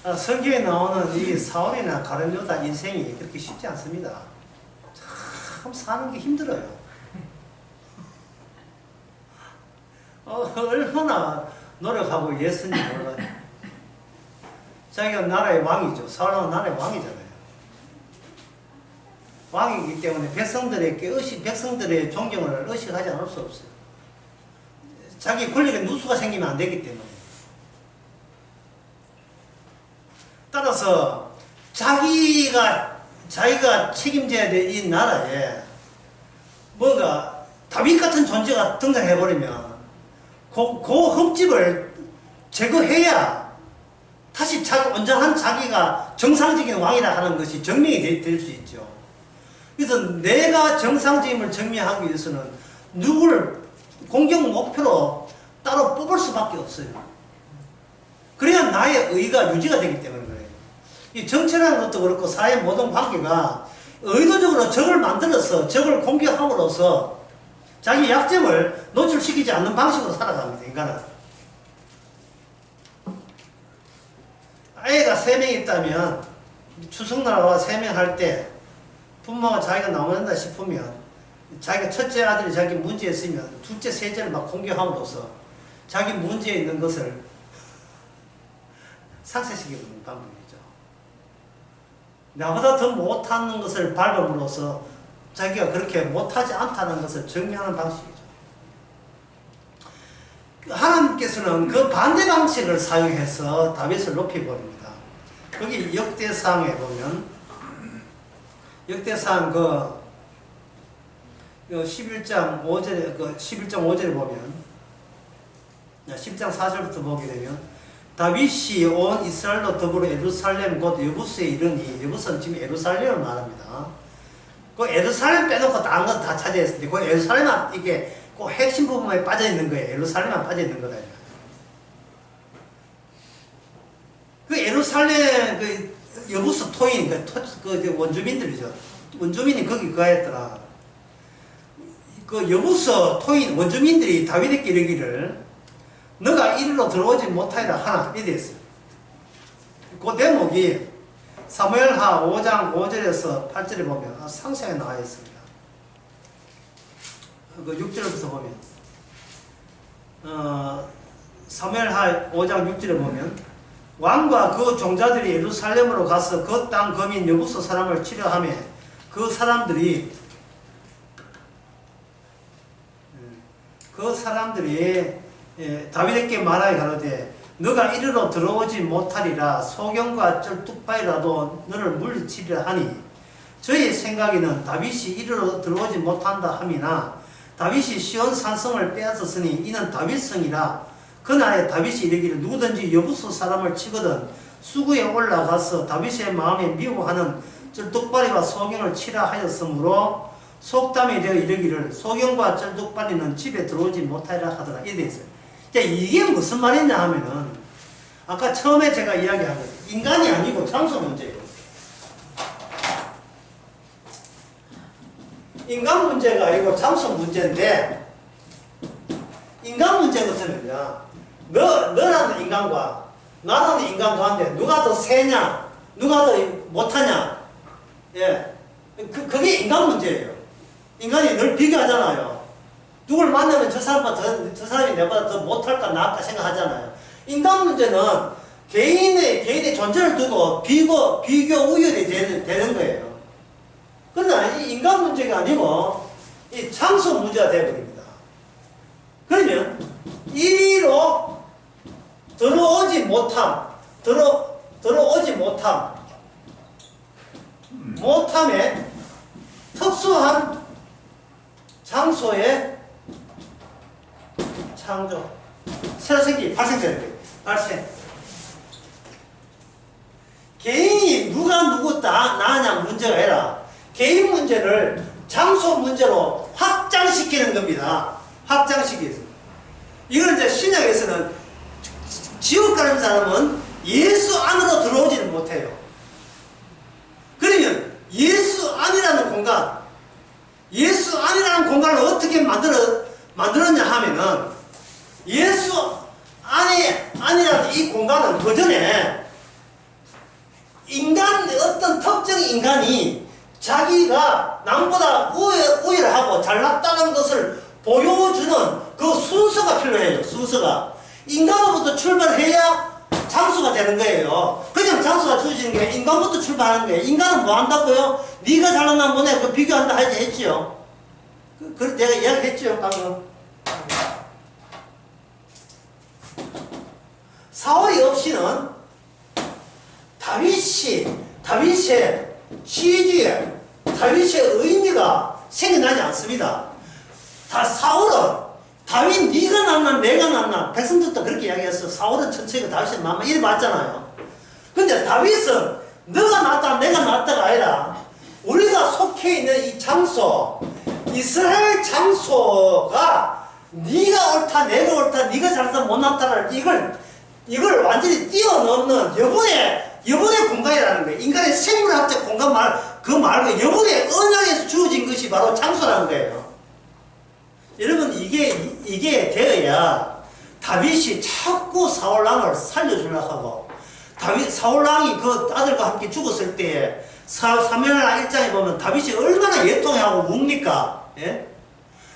성경에 나오는 이 사울이나 가룟유다 인생이 그렇게 쉽지 않습니다. 참 사는 게 힘들어요. 얼마나 노력하고 애썼는지 몰라요. 자기가 나라의 왕이죠. 사울은 나라의 왕이잖아요. 왕이기 때문에 백성들의 존경을 의식하지 않을 수 없어요. 자기 권력에 누수가 생기면 안 되기 때문에. 따라서 자기가 책임져야 될 이 나라에 뭔가 다윗 같은 존재가 등장해버리면 그 흠집을 제거해야 다시 온전한 자기가 정상적인 왕이라 하는 것이 증명이 될 수 있죠. 그래서 내가 정상적임을 증명하기 위해서는 누구를 공격 목표로 따로 뽑을 수밖에 없어요. 그래야 나의 의가 유지가 되기 때문에 그래요. 이 정치라는 것도 그렇고 사회 모든 관계가 의도적으로 적을 만들어서 적을 공격함으로써 자기 약점을 노출시키지 않는 방식으로 살아갑니다. 인간은. 아이가 3명 있다면 추석날과 3명 할 때 부모가 자기가 나오는다 싶으면 자기가 첫째 아들이 자기 문제에 있으면 둘째, 셋째를 막 공격함으로써 자기 문제에 있는 것을 상쇄시키는 방법이죠. 나보다 더 못하는 것을 밟음으로써 자기가 그렇게 못하지 않다는 것을 증명하는 방식이죠. 하나님께서는 그 반대 방식을 사용해서 다윗을 높여버립니다. 거기 역대상에 보면 역대상 11장 5절에 보면 10장 4절부터 보게 되면 다윗이 온 이스라엘로 더불어 예루살렘 곧 여부스에 이르니 여부스는 지금 예루살렘을 말합니다. 그 예루살렘 빼놓고 다른 건 다 차지했을 때 그 예루살렘만 이게 그 핵심 부분에 빠져 있는 거예요. 예루살렘만 빠져 있는 거다. 그 예루살렘 그 여부스 토인 그 원주민들이죠. 원주민이 거기 거했더라. 그 여부스 토인 원주민들이 다윗에게 이르기를 너가 이리로 들어오지 못하리라 하나 이래 했어요. 그 대목이 사무엘하 5장 5절에서 8절에 보면 상세하게 나와 있습니다. 그 6절부터 보면 사무엘하 5장 6절에 보면 왕과 그 종자들이 예루살렘으로 가서 그 땅 거민 여부스 사람을 치려하며 그 사람들이 다윗에게 말하여 가로되 너가 이리로 들어오지 못하리라 소경과 쩔뚝바위라도 너를 물리치리라 하니 저의 생각에는 다윗이 이리로 들어오지 못한다 함이나 다윗이 시온 산성을 빼앗았으니 이는 다윗성이라 그날에 다윗이 이르기를 누구든지 여부스 사람을 치거든 수구에 올라가서 다윗의 마음에 미워하는 쩔뚝바위와 소경을 치라 하였으므로 속담이 되어 이르기를 소경과 쩔뚝바위는 집에 들어오지 못하리라 하더라. 이래 있어요. 이게 무슨 말이냐 하면은 아까 처음에 제가 이야기한 거 인간이 아니고 장소 문제예요. 인간 문제가 아니고 장소 문제인데 인간 문제 같으면요 너라는 인간과 나라는 인간 가운데 누가 더 세냐 누가 더 못하냐 예 그게 인간 문제예요. 인간이 늘 비교하잖아요. 누굴 만나면 저 사람이 내보다 더 못할까 나을까 생각하잖아요. 인간 문제는 개인의 존재를 두고 비교 우열이 되는 거예요. 그러나 이 인간 문제가 아니고 이 장소 문제가 되어버립니다. 그러면 이리로 들어오지 못함에 특수한 장소의 창조 새로 발생되는 거예요. 발생. 개인이 누가 누구 나냐 문제가 아니라 개인 문제를 장소 문제로 확장시키는 겁니다. 확장시키는. 이걸 이제 신약에서는 지옥 가는 사람은 예수 안으로 들어오지는 못해요. 그러면 예수 안이라는 공간을 어떻게 만들었냐 하면은 예수 안이라는 이 공간은 그 전에 인간, 어떤 특정 인간이 자기가 남보다 우월하고 잘났다는 것을 보여주는 그 순서가 필요해요. 순서가. 인간으로부터 출발해야 장수가 되는 거예요. 그냥 장수가 주어지는 게 인간부터 출발하는 거예요. 인간은 뭐 한다고요? 네가 잘났나 보네. 그 비교한다 하지 했지요. 그 내가 이야기했죠 방금. 사울이 없이는 다윗의 취지에 다윗의 의미가 생겨나지 않습니다. 사울은 다윗 네가 낫나 내가 낫나 백성들도 그렇게 이야기했어. 사울은 천천히고 다윗은 만만 이래 봤잖아요. 근데 다윗은 너가 낫다 내가 낫다가 아니라 우리가 속해 있는 이 장소 이스라엘 장소가 네가 옳다 내가 옳다 네가 잘났다 못났다를 이걸 완전히 뛰어넘는 여분의 공간이라는 거예요. 인간의 생물학적 공간 그 말고 여분의 언약에서 주어진 것이 바로 장소라는 거예요. 여러분 이게 되어야 다윗이 자꾸 사울왕을 살려주려고 하고 사울왕이 그 아들과 함께 죽었을 때에 사무엘하 1장에 보면 다윗이 얼마나 예통하고 웁니까? 예?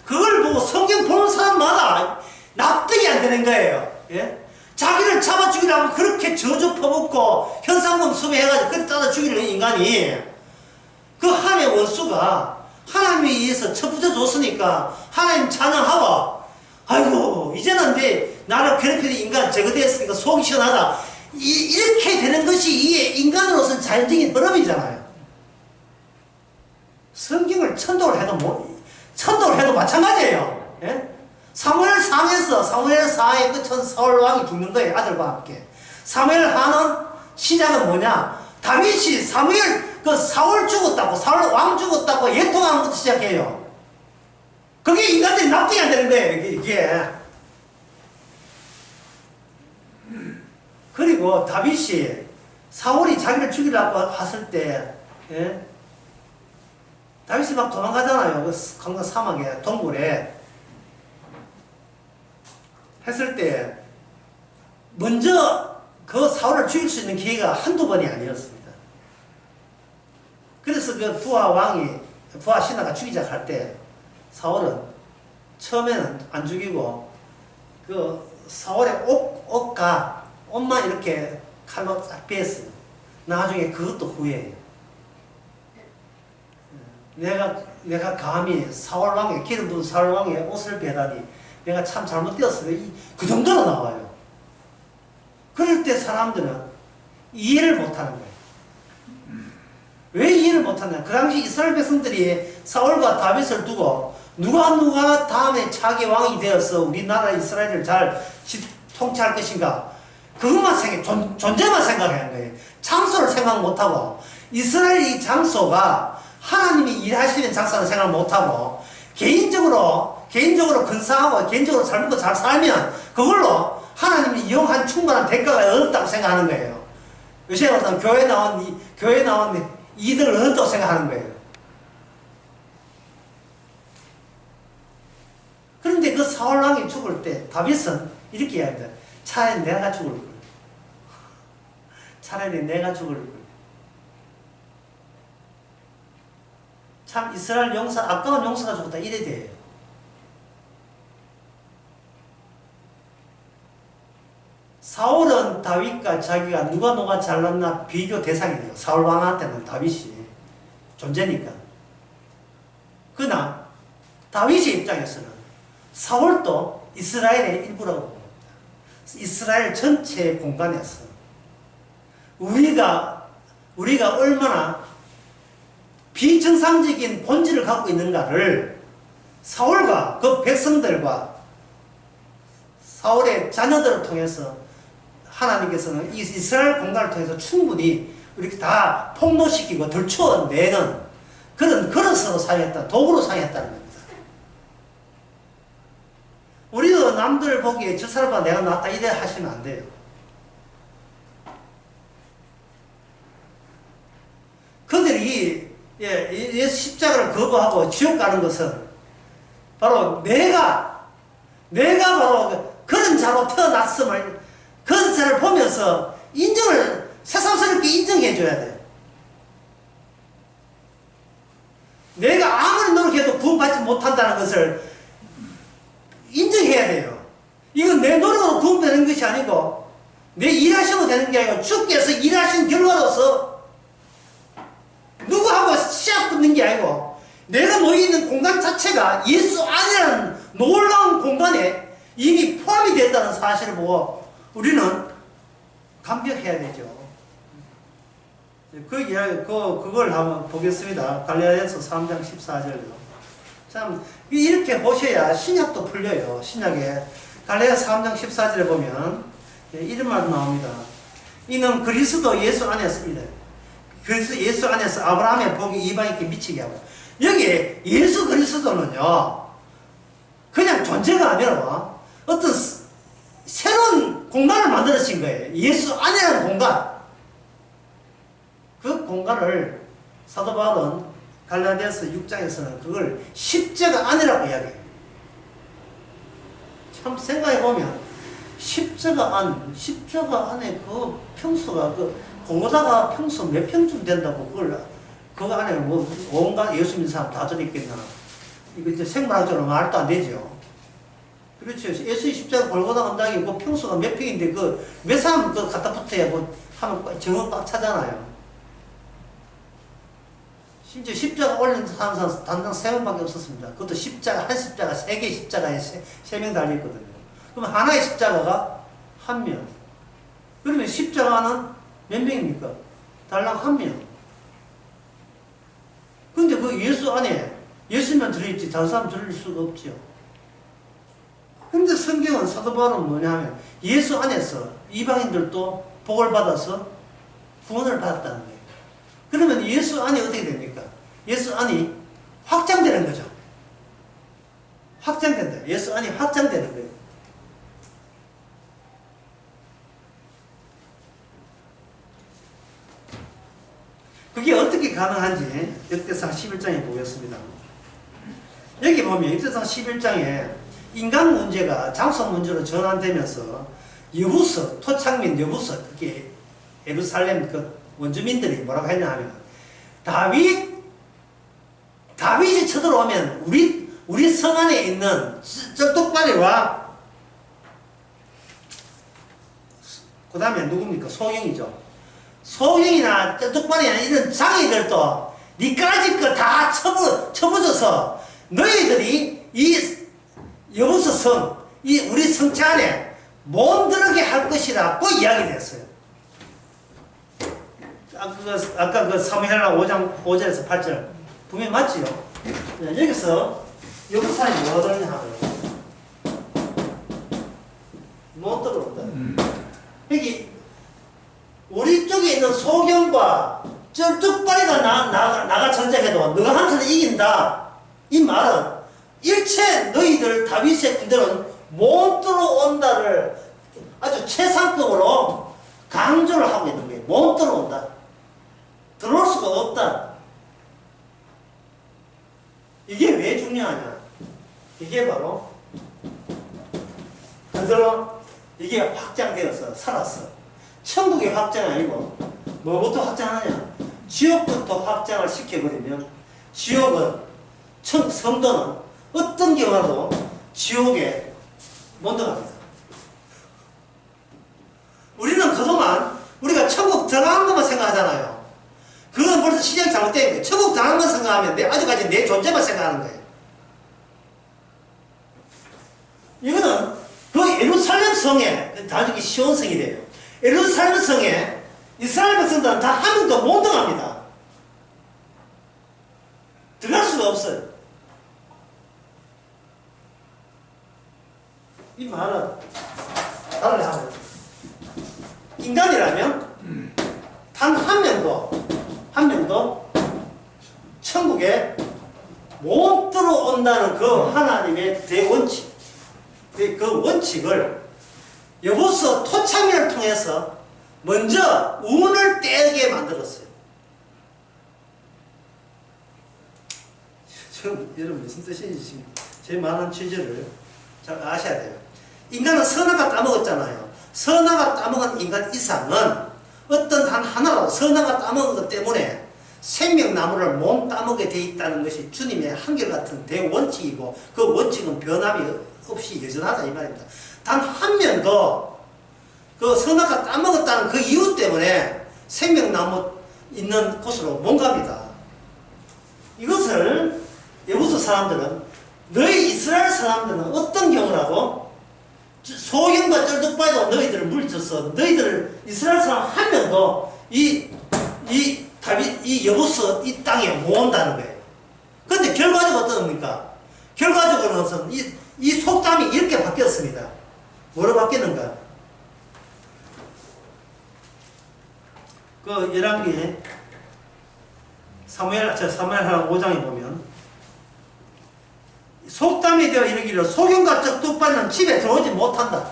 그걸 보고 성경 보는 사람마다 납득이 안 되는 거예요. 예? 자기를 잡아 죽이려고 그렇게 저주 퍼붓고 현상금 숭배해가지고 그렇게 따라 죽이는 인간이 그 하나님의 원수가 하나님에 의해서 처부져 줬으니까 하나님 찬양하고 아이고 이제는 나를 괴롭히는 인간 제거되었으니까 속이 시원하다 이렇게 되는 것이 이 인간으로서는 자연적인 흐름이잖아요. 성경을 천도를 해도 마찬가지예요. 예? 사무엘 4의 끝은 사울 왕이 죽는 거예요. 아들과 함께. 사무엘 하는 시작은 뭐냐? 다윗이 사울 죽었다고 사울 왕 죽었다고 예통하는 것부터 시작해요. 그게 인간들이 납득이 안 되는 거예요. 이게. 그리고 다윗이 사울이 자기를 죽이려고 했을 때 예? 다윗이 막 도망가잖아요. 그 강간 사막에 동굴에 했을 때 먼저 그 사울을 죽일 수 있는 기회가 한두 번이 아니었습니다. 그래서 그 부하 신하가 죽이자 할 때 사울은 처음에는 안 죽이고 그 사울의 옷만 이렇게 칼로 딱 베었어요. 나중에 그것도 후회해요. 내가 감히 사울왕의 기름 부은 사울왕의 옷을 베다니 내가 참 잘못되었어. 그 정도로 나와요. 그럴 때 사람들은 이해를 못하는 거예요. 왜 이해를 못하냐? 그 당시 이스라엘 백성들이 사울과 다윗을 두고 누가 다음에 차기 왕이 되어서 우리나라 이스라엘을 잘 통치할 것인가? 그것만 존재만 생각하는 거예요. 장소를 생각 못하고 이스라엘 이 장소가 하나님이 일하시는 장소는 생각 못하고 개인적으로 근사하고 개인적으로 잘 먹고 잘 살면 그걸로 하나님이 이용한 충분한 대가가 얻었다고 생각하는 거예요. 요새 어떤 교회 나온 이득을 얻었다고 생각하는 거예요. 그런데 그 사울왕이 죽을 때 다윗은 이렇게 이야기합니다. 차라리 내가 죽을 걸. 차라리 내가 죽을 걸. 참 이스라엘 아까운 용사가 죽었다 이래 돼요. 사울은 다윗과 자기가 누가 잘났나 비교 대상이 돼요. 사울 왕한테는 다윗이 존재니까. 그러나 다윗의 입장에서는 사울도 이스라엘의 일부라고 봅니다. 이스라엘 전체 공간에서 우리가 얼마나 비정상적인 본질을 갖고 있는가를 사울과 그 백성들과 사울의 자녀들을 통해서 하나님께서는 이스라엘 공간을 통해서 충분히 이렇게 다 폭로시키고 들추어내는 그런 그릇으로 사용했다, 도구로 사용했다는 겁니다. 우리도 남들 보기에 저 사람보다 내가 낫다 이래 하시면 안 돼요. 그들이 예수 십자가를 거부하고 지옥 가는 것은 바로 내가 바로 그런 자로 태어났음을 그런 자를 보면서 새삼스럽게 인정해줘야 돼. 내가 아무리 노력해도 구원받지 못한다는 것을 인정해야 돼요. 이건 내 노력으로 구원되는 것이 아니고 내 일하시면 되는 게 아니고 주께서 일하신 결과로서 누구하고 시합 붙는 게 아니고 내가 모여있는 공간 자체가 예수 안이라는 놀라운 공간에 이미 포함이 됐다는 사실을 보고 우리는 감격해야 되죠. 그걸 한번 보겠습니다. 갈라디아서 3장 14절로. 참, 이렇게 보셔야 신약도 풀려요. 신약에. 갈라디아서 3장 14절에 보면, 이런 말 나옵니다. 이는 그리스도 예수 안에서, 그리스도 예수 안에서 아브라함의 복이 이방인께 미치게 하고. 여기 예수 그리스도는요, 그냥 존재가 아니라 어떤 새로운 공간을 만들어진 거예요. 예수 안이라는 공간. 그 공간을 사도 바울은 갈라디아서 6장에서는 그걸 십자가 안이라고 이야기해요. 참 생각해보면 십자가 안에 그 평수가 공고다가 평수 몇 평쯤 된다고 그거 안에 뭐 온갖 예수 믿는 사람 다 들어있겠나. 이거 이제 생물학적으로 말도 안 되죠. 그렇죠. 예수의 십자가 골고다 언덕이 그 평수가 몇 평인데 몇 사람 갖다 붙어야 하면 정원 꽉 차잖아요. 심지어 십자가 올린 사람 단당 3명밖에 없었습니다. 그것도 한 십자가, 3개의 십자가에 3명 달려있거든요. 그럼 하나의 십자가가 1명. 그러면 십자가는 몇 명입니까? 달랑 1명. 근데 그 예수 안에 예수만 들어있지 다른 사람 들을 수가 없죠. 근데 성경은 사도 바울은 뭐냐 하면 예수 안에서 이방인들도 복을 받아서 구원을 받았다는 거예요. 그러면 예수 안이 어떻게 됩니까? 예수 안이 확장되는 거죠. 확장된다. 예수 안이 확장되는 거예요. 그게 어떻게 가능한지 역대상 11장에 보겠습니다. 여기 보면 역대상 11장에 인간 문제가 장소 문제로 전환되면서 여부서, 토착민 여부서, 그게 예루살렘 원주민들이 뭐라고 했냐 하면 다윗이 쳐들어오면 우리 성 안에 있는 저 똑바리와 그 다음에 누굽니까? 소경이죠. 소경이나 저 똑바리나 이런 장애들도 니까지 거 다 쳐부져서 너희들이 이 여부서 성, 우리 성체 안에 못 들어게 할 것이라고 이야기됐어요. 아까 그 사무엘하 5장 5절에서 8절 분명히 맞지요? 여기서 여부사람이 뭐가 들었냐 하면 못 들어온다. 여기 우리 쪽에 있는 소경과 쩔뚝발이가 나가 전쟁해도 너가 한테는 이긴다. 이 말은 일체 너희들 다윗의 군대는 못 들어온다를 아주 최상급으로 강조를 하고 있는 거예요. 못 들어온다. 들어올 수가 없다. 이게 왜 중요하냐? 이게 바로 그대로 이게 확장되어서 살았어. 천국의 확장이 아니고 뭐부터 확장하냐? 지옥부터 확장을 시켜버리면 지옥은 성도는 어떤 경우라도 지옥에 못 들어갑니다. 우리는 그동안 우리가 천국 들어간 것만 생각하잖아요. 그건 벌써 시장이 잘못된 거예요. 천국 들어간 것 생각하면 아직까지 내 존재만 생각하는 거예요. 이거는 그 예루살렘 성에 나중에 시온성이 돼요. 예루살렘 성에 이스라엘 백성들은 다 한 명도 못 들어갑니다. 들어갈 수가 없어요. 이 말은 다른 하면 인간이라면 단 한 명도 천국에 못 들어온다는 그 하나님의 대원칙, 그 원칙을 여보서 토착민을 통해서 먼저 운을 떼게 만들었어요. 지금 여러분 무슨 뜻인지 제 말한 취지를 잘 아셔야 돼요. 인간은 선악과 따먹었잖아요. 선악과 따먹은 인간 이상은 어떤 단 하나라도 선악을 따먹은 것 때문에 생명나무를 못 따먹게 돼 있다는 것이 주님의 한결같은 대원칙이고 그 원칙은 변함이 없이 여전하다 이 말입니다. 단 한 명도 그 선악을 따먹었다는 그 이유 때문에 생명나무 있는 곳으로 못 갑니다. 이것을 여부서 사람들은 너희 이스라엘 사람들은 어떤 경우라고 소경과 쩔뚝발도 너희들을 물리쳐서 너희들 이스라엘 사람 한 명도 이 여부서 이 땅에 못 온다는 거예요. 그런데 결과적으로 어떻습니까? 결과적으로는 이 속담이 이렇게 바뀌었습니다. 뭐로 바뀌는가? 그 열왕기 사무엘하 5장에 보면 속담이 되어 이르기를 소경과 쩍뚝발은 집에 들어오지 못한다.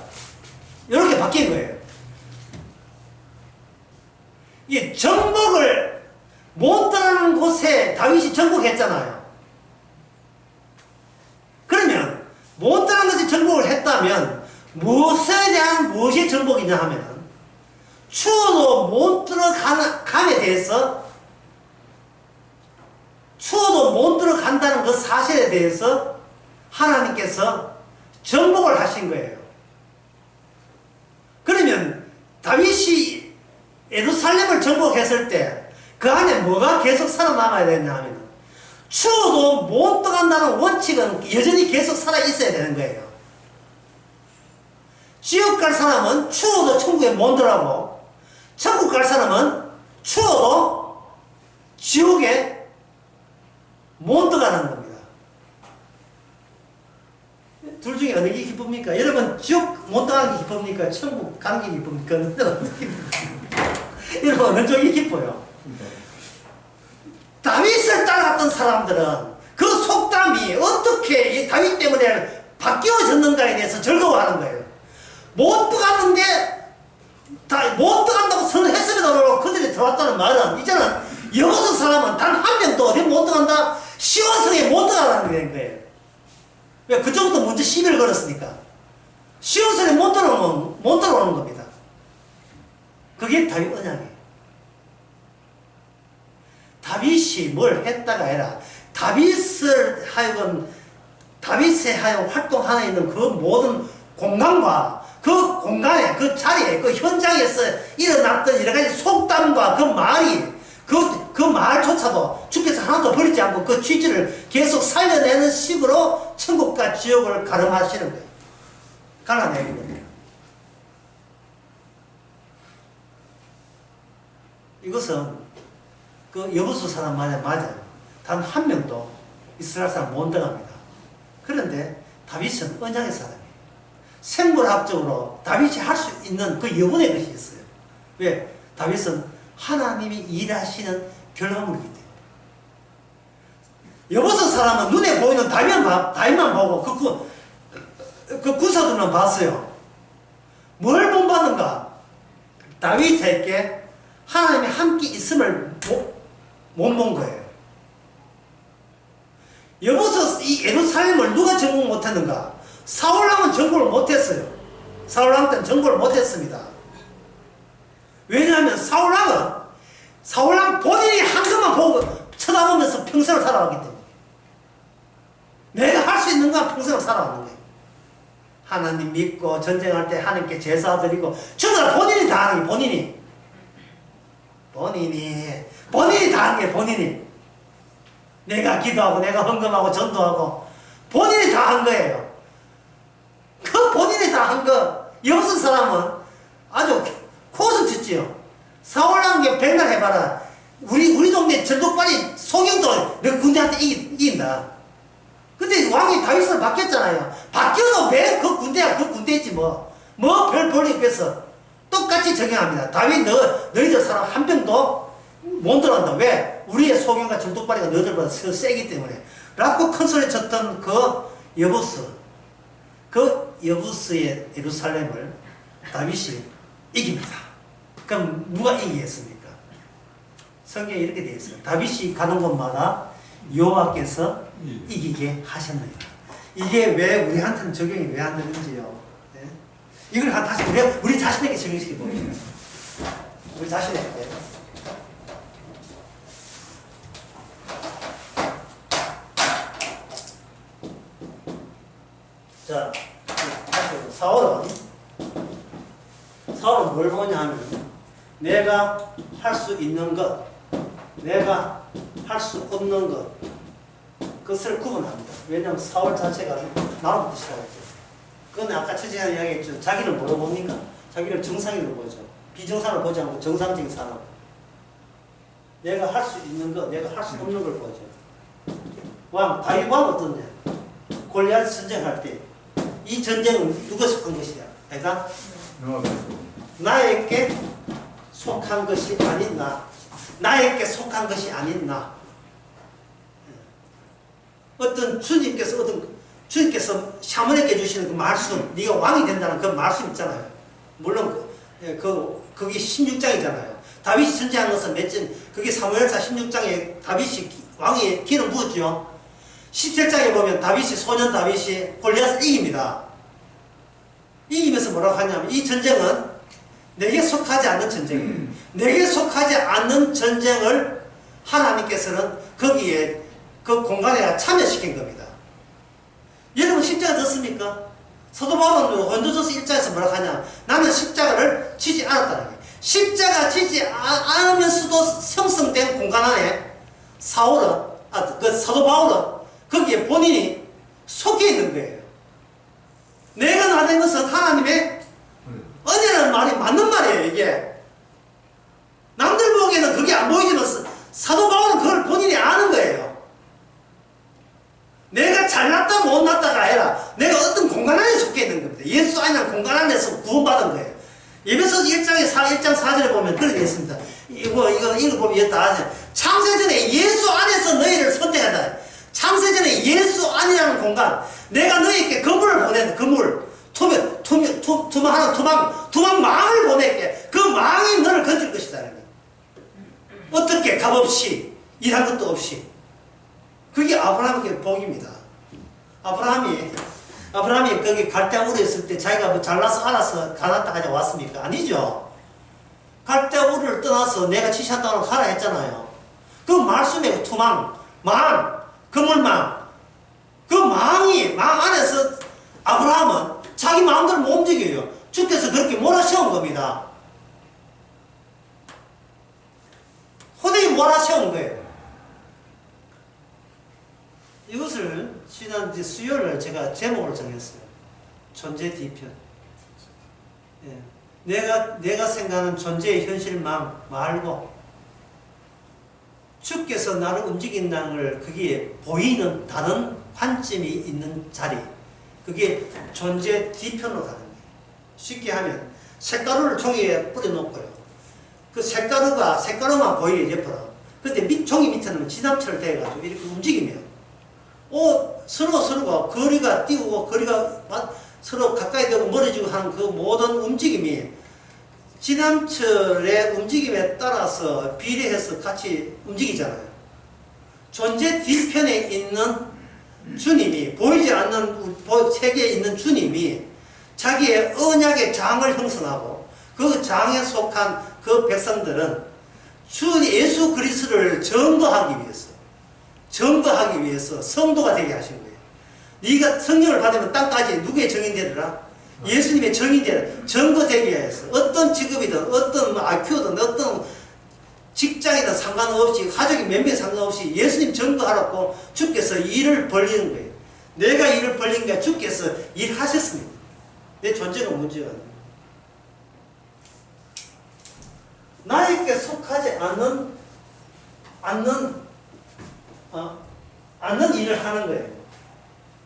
이렇게 바뀐 거예요. 이 정복을 못 떠나는 곳에 다윗이 정복했잖아요. 그러면 못 떠나는 곳에 정복을 했다면 무엇에 대한 무엇이 정복이냐 하면 추워도 못 들어감에 대해서 추워도 못 들어간다는 그 사실에 대해서 하나님께서 정복을 하신 거예요. 그러면 다윗이 예루살렘을 정복했을 때 그 안에 뭐가 계속 살아남아야 되냐 하면 추워도 못 들어간다는 원칙은 여전히 계속 살아있어야 되는 거예요. 지옥 갈 사람은 추워도 천국에 못 들어가고 천국 갈 사람은 추워도 지옥에 못 들어가는 겁니다. 둘 중에 어느 게 기쁩니까? 여러분 지옥 못 들어가는 게 기쁩니까? 천국 가는 게 기쁩니까? 여러분 어느 쪽이 기뻐요? 다윗을 따라갔던 사람들은 그 속담이 어떻게 다윗 때문에 바뀌어졌는가에 대해서 즐거워하는 거예요. 못 들어갔는데 못 들어간다고 선언했음에도 그들이 들어왔다는 말은 이제는 여호수 사람은 단 한 명도 어디 못 들어간다 시온성에 못 들어가라는 거예요. 왜? 그쪽부터 먼저 시비를 걸었으니까. 시온성에 못 들어오는 겁니다. 그게 다윗 언약이에요. 다윗이 뭘 했다가 아니라 다윗에 하여금 활동하는 있는 그 모든 공간과 그 공간에 그 자리에 그 현장에서 일어났던 여러 가지 속담과 그 말이 그 말조차도 주께서 하나도 버리지 않고 그 취지를 계속 살려내는 식으로 천국과 지옥을 가름하시는 거예요. 갈라내는 거예요. 이것은 그 여부수 사람 맞아요. 단 한 명도 이스라엘 사람 못 들어갑니다. 그런데 다윗은 언약의 사람이에요. 생물학적으로 다윗이 할 수 있는 그 여분의 것이 있어요. 왜? 다윗은 하나님이 일하시는 결과물이기 때문에. 여부수 사람은 눈에 보이는 다윗만 보고 그 구서들만 봤어요. 뭘 본받는가? 다윗에게 하나님이 함께 있음을 못 본 거예요. 여기서 이 예루살렘을 누가 정복 못했는가? 사울왕은 정복을 못했어요. 사울왕 때는 정복을 못했습니다. 왜냐하면 사울왕 본인이 한 것만 보고 쳐다보면서 평생을 살아왔기 때문에 내가 할 수 있는 건 평생을 살아왔는 거예요. 하나님 믿고 전쟁할 때 하나님께 제사 드리고 전부 본인이 다 하는 게 본인이 다 한 게 본인이. 내가 기도하고 내가 헌금하고 전도하고 본인이 다 한 거예요. 그 본인이 다 한 거. 여기서 사람은 아주 코스 짓지요. 사울왕께 백날 해봐라. 우리 동네 절독발이 소경도 너 군대한테 이긴다. 근데 왕이 다윗으로 바뀌었잖아요. 바뀌어도 왜 그 군대야 그 군대지 뭐 별 볼이 있겠어. 똑같이 적용합니다. 다윗 너희들 사람 한 명도 못 들어간다. 왜? 우리의 소경과 절독발이가 너희들보다 세기 때문에. 라고 큰 소리 쳤던 그 여부스의 예루살렘을 다윗이 이깁니다. 그럼 누가 이기겠습니까? 성경에 이렇게 되어 있어요. 다윗이 가는 곳마다 여호와께서 이기게 하셨느니라. 이게 왜 우리한테는 적용이 왜 안 되는지요? 네? 이걸 다시 우리 자신에게 적용시켜 봅시다. 우리 자신에게. 자, 사월은 뭘 보냐 하면 내가 할 수 있는 것, 내가 할 수 없는 것, 그것을 구분합니다. 왜냐하면 4월 자체가 나로부터 시작했죠. 그건 아까 첫 시간에 이야기했죠. 자기를 뭐로 봅니까? 자기를 정상인으로 보죠. 비정상을 보지 않고 정상적인 사람. 내가 할 수 있는 것, 내가 할 수 없는 걸 보죠. 다윗 왕 어떻냐? 골리앗 전쟁할 때 이 전쟁은 누가 속한 것이냐? 내가 나에게 속한 것이 아닌 나. 나에게 속한 것이 아닌 나. 주님께서 샤몬에게 주시는 그 말씀, 네가 왕이 된다는 그 말씀 있잖아요. 물론 그게 16장이잖아요. 다윗이 전쟁한 것은 그게 사무엘상 16장에 다윗이 왕의 기름 부었죠. 17장에 보면 소년 다윗이 골리앗을 이깁니다. 이기면서 뭐라고 하냐면 이 전쟁은 내게 속하지 않는 전쟁이에요. 내게 속하지 않는 전쟁을 하나님께서는 거기에 그 공간에 참여시킨 겁니다. 여러분 십자가 졌습니까? 사도 바울은 고린도전서 1장에서 뭐라고 하냐? 나는 십자가를 지지 않았다는 거예요. 십자가 지지 않으면서도 형성된 공간 안에 사도 바울은 거기에 본인이 속해 있는 거예요. 내가 나된 것은 하나님의 은혜라는 말이 맞는 말이에요, 이게. 남들 보기에는 그게 안 보이지만 사도 바울은 그걸 본인이 아는 거예요. 내가 잘났다 못났다가 아니라 내가 어떤 공간 안에 속해 있는 겁니다. 예수 안이라는 공간 안에서 구원받은 거예요. 에베소서 1장 4절에 보면 그렇게 있습니다. 이거 읽어보면 이거 다 아세요. 창세전에 예수 안에서 너희를 선택한다. 창세전에 예수 안이라는 공간, 내가 너희에게 그물을 보낸다. 그물, 투망 망을 보낼게. 그 망이 너를 건질 것이다. 어떻게? 값없이, 일한 것도 없이. 그게 아브라함의 복입니다. 아브라함이 거기 갈대아 우르에 있을 때 자기가 뭐 잘나서 알아서 가나안까지 왔습니까? 아니죠. 갈대아 우르를 떠나서 내가 지시한 땅으로 가라 했잖아요. 그 말씀에 투망, 그물망, 그 망 안에서 아브라함은 자기 마음대로 못 움직여요. 주께서 그렇게 몰아세운 겁니다. 호되게 몰아세운 거예요. 이것을 지난 수요일날 제가 제목으로 정했어요. 존재 뒤편. 예. 내가 생각하는 존재의 현실만 말고 주께서 나를 움직인다는 걸 거기에 보이는 다른 관점이 있는 자리, 그게 존재 뒤편으로 가는 거예요. 쉽게 하면 색가루를 종이에 뿌려놓고요. 그 색가루만 보이게 옆으로. 근데 종이 밑에는 지담처럼 돼가지고 이렇게 움직이면 서로가 거리가 띄우고 거리가 서로 가까이 되고 멀어지고 하는 그 모든 움직임이 지남철의 움직임에 따라서 비례해서 같이 움직이잖아요. 존재 뒤편에 있는 주님이, 보이지 않는 세계에 있는 주님이 자기의 언약의 장을 형성하고 그 장에 속한 그 백성들은 예수 그리스도를 증거하기 위해서 성도가 되게 하신 거예요. 네가 성령을 받으면 땅까지 누구의 증인되리라? 예수님의 증인되리라. 증거되기 위해서 어떤 직업이든 어떤 IQ든 어떤 직장이든 상관없이 가족이 몇 명 상관없이 예수님 증거하라고 주께서 일을 벌리는 거예요. 내가 일을 벌린 게 주께서 일하셨습니다. 내 존재가 문제가 아니에요. 나에게 속하지 않는 일을 하는 거예요.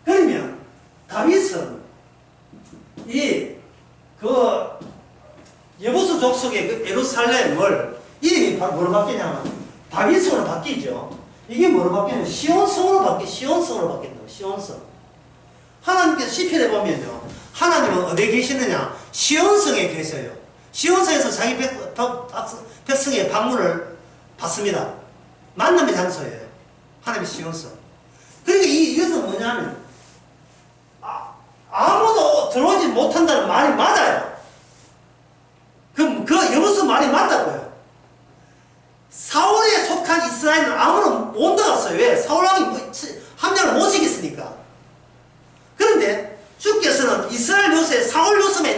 그러면 다윗은 여보수 족속의 그 예루살렘을 이름이 뭐로 바뀌냐면 다윗성으로 바뀌죠. 이게 뭐로 바뀌냐면 시온성으로 바뀐다고. 시온성. 하나님께서 시편에 보면요, 하나님은 어디에 계시느냐? 시온성에 계세요. 시온성에서 자기 백성의 방문을 받습니다. 만남의 장소예요. 하나님의 시온성. 그러니까 이것은 뭐냐면 아무도 들어오지 못한다는 말이 맞아요. 그 여보수 말이 맞다고요.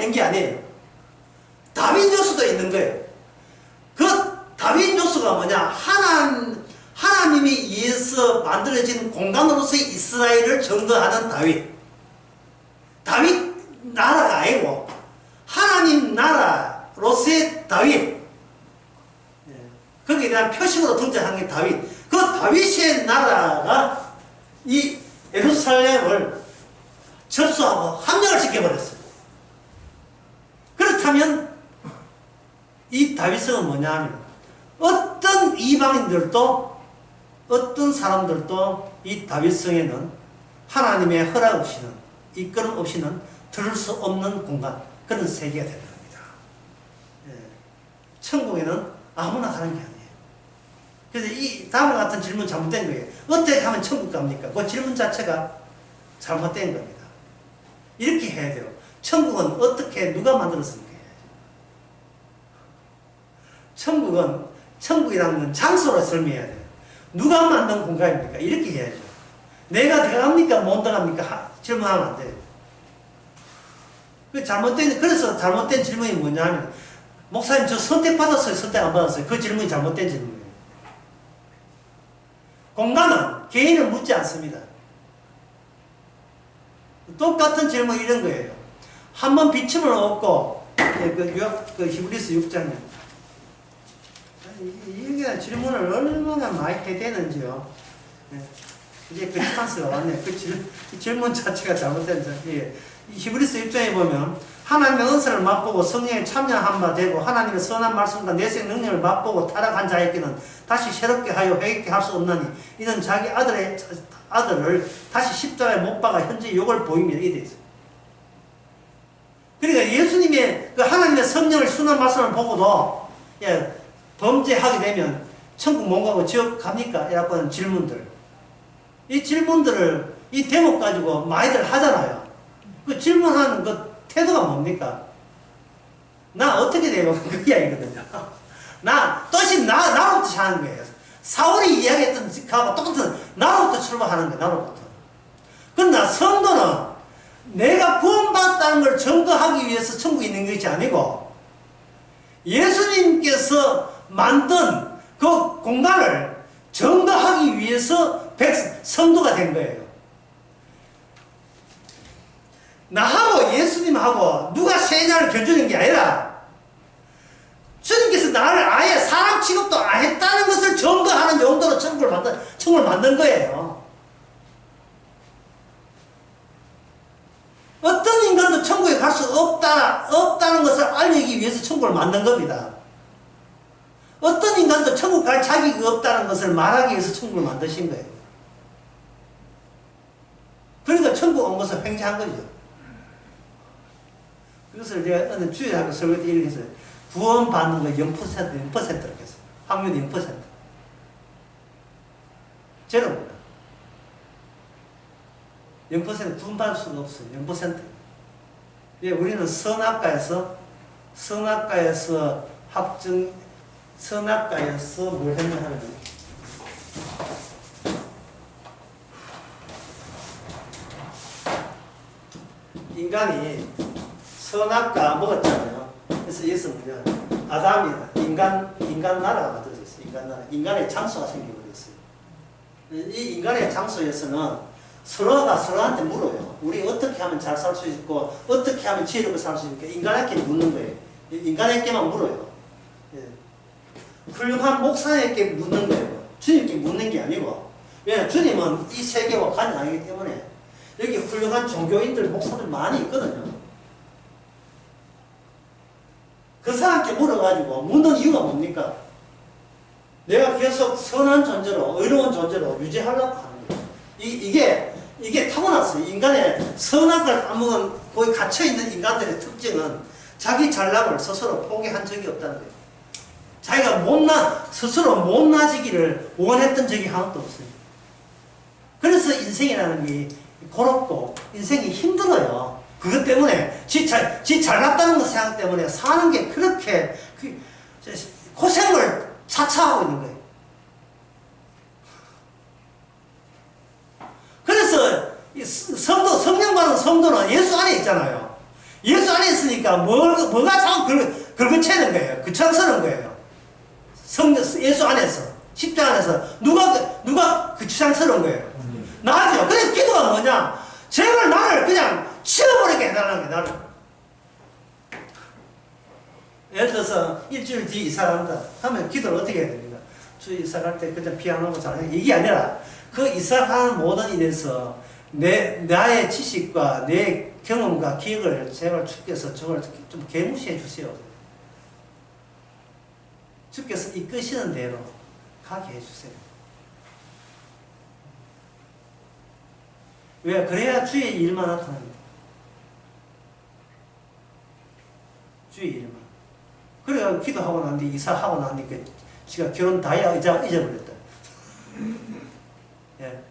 있는 게 아니에요. 다윈 요소도 있는 거예요. 그 다윈 요소가 뭐냐? 하나님이 위해서 만들어진 공간으로서의 이스라엘을 점거하는 다윗. 다윗 나라가 아니고 하나님 나라로서의 다윗. 거기에 대한 표식으로 등장한 게 다윗. 그 다윗의 나라가 이 예루살렘을 철수하고 함락을 시켜버렸어요. 그렇다면 이 다윗성은 뭐냐 하면 어떤 이방인들도 어떤 사람들도 이 다윗성에는 하나님의 허락 없이는 이끌음 없이는 들을 수 없는 공간, 그런 세계가 되는 겁니다. 예. 천국에는 아무나 가는 게 아니에요. 그래서 이 다음과 같은 질문 잘못된 거예요. 어떻게 하면 천국 갑니까? 그 질문 자체가 잘못된 겁니다. 이렇게 해야 돼요. 천국은 어떻게 누가 만들었습니까? 천국이라는 건 장소로 설명해야 돼요. 누가 만든 공간입니까? 이렇게 해야죠. 내가 들어갑니까? 못 들어갑니까? 질문하면 안 돼요. 그래서 잘못된 질문이 뭐냐면, 목사님 저 선택받았어요? 선택 안 받았어요? 그 질문이 잘못된 질문이에요. 공간은 개인을 묻지 않습니다. 똑같은 질문 이런 거예요. 한번 비침을 얻고, 그 히브리서 6장에 이게 질문을 얼마나 많이 해대는지요. 이제 크리스마스가 왔네. 그 질문 자체가 잘못된 예. 히브리서 6장에 보면 하나님의 은사를 맛보고 성령에 참여한 바 되고 하나님의 선한 말씀과 내생 능력을 맛보고 타락한 자에게는 다시 새롭게 하여 회개케 할 수 없나니 이는 자기 아들을 다시 십자가에 못 박아 현재 욕을 보이며 이래 있어요. 그러니까 예수님의 그 하나님의 성령을 순한 말씀을 보고도 예, 범죄하게 되면 천국 못 가고 지옥 갑니까? 이라고 질문들. 이 질문들을 이 대목 가지고 많이들 하잖아요. 그 질문하는 그 태도가 뭡니까? 나 어떻게 돼요? 그 이야기거든요. 나로부터 하는 거예요. 사울이 이야기했던 거하고 똑같은 나로부터 출발하는 거예요. 나로부터. 그러나 성도는 내가 구원받았다는 걸 증거하기 위해서 천국에 있는 것이 아니고 예수님께서 만든 그 공간을 증거하기 위해서 성도가 된 거예요. 나하고 예수님하고 누가 세냐를 견주는 게 아니라 주님께서 나를 아예 사람 취급도 안 했다는 것을 증거하는 용도로 천국을 만든 거예요. 어떤 인간도 천국에 갈 수 없다는 것을 알리기 위해서 천국을 만든 겁니다. 어떤 인간도 천국 갈 자격이 없다는 것을 말하기 위해서 천국을 만드신 거예요. 그러니까 천국 온 것을 횡재한 거죠. 그것을 제가 어느 주일학교 설교 때 이렇게 했어요. 구원받는 거 0%로 했어요. 확률 0%. 제로입니다. 0% 구원받을 수가 없어요. 0%. 예, 우리는 선악과에서 뭘 했냐 하면 인간이 선악과 먹었잖아요. 그래서 여기서 뭐냐 아담이 인간 나라가 만들어졌어요. 인간 나라. 인간의 장소가 생겨버렸어요. 이 인간의 장소에서는 서로가 서로한테 물어요. 우리 어떻게 하면 잘 살 수 있고 어떻게 하면 지혜롭게 살 수 있을까? 인간에게 묻는 거예요. 인간에게만 물어요. 예. 훌륭한 목사에게 묻는 거예요. 주님께 묻는 게 아니고. 왜냐하면 주님은 이 세계와 관이 아니기 때문에 여기 훌륭한 종교인들, 목사들 많이 있거든요. 그 사람께 물어가지고 묻는 이유가 뭡니까? 내가 계속 선한 존재로, 의로운 존재로 유지하려고 하는 거예요. 이게 타고났어요. 인간의 선악을 까먹은 거기 갇혀있는 인간들의 특징은 자기 잘남을 스스로 포기한 적이 없다는 거예요. 자기가 스스로 못나지기를 원했던 적이 하나도 없어요. 그래서 인생이라는 게 고롭고 인생이 힘들어요. 그것 때문에 지 잘났다는 것 생각 때문에 사는 게 그렇게 고생을 차차하고 있는 거예요. 그래서 성령 받은 성도는 예수 안에 있잖아요. 예수 안에 있으니까 뭐가 자꾸 긁어채는 거예요. 그창서는 거예요. 예수 안에서, 십자가 안에서 누가 그창서는 거예요. 나죠. 그래서 기도가 뭐냐? 제발 나를 그냥 치워버리게 해달라는 거예요. 나를. 예를 들어서 일주일 뒤에 이사 간다 하면 기도를 어떻게 해야 됩니까? 주 이사 갈 때 그냥 피아노고 잘해. 이게 아니라 그 이사 가는 모든 일에서 나의 지식과 내 경험과 기억을 제발 주께서 저걸 좀 개무시해 주세요. 주께서 이끄시는 대로 가게 해주세요. 왜? 그래야 주의 일만 나타납니다. 주의 일만. 그래야 기도하고 난 뒤, 이사하고 난 뒤, 지가 결혼 다 잊어버렸다. 예.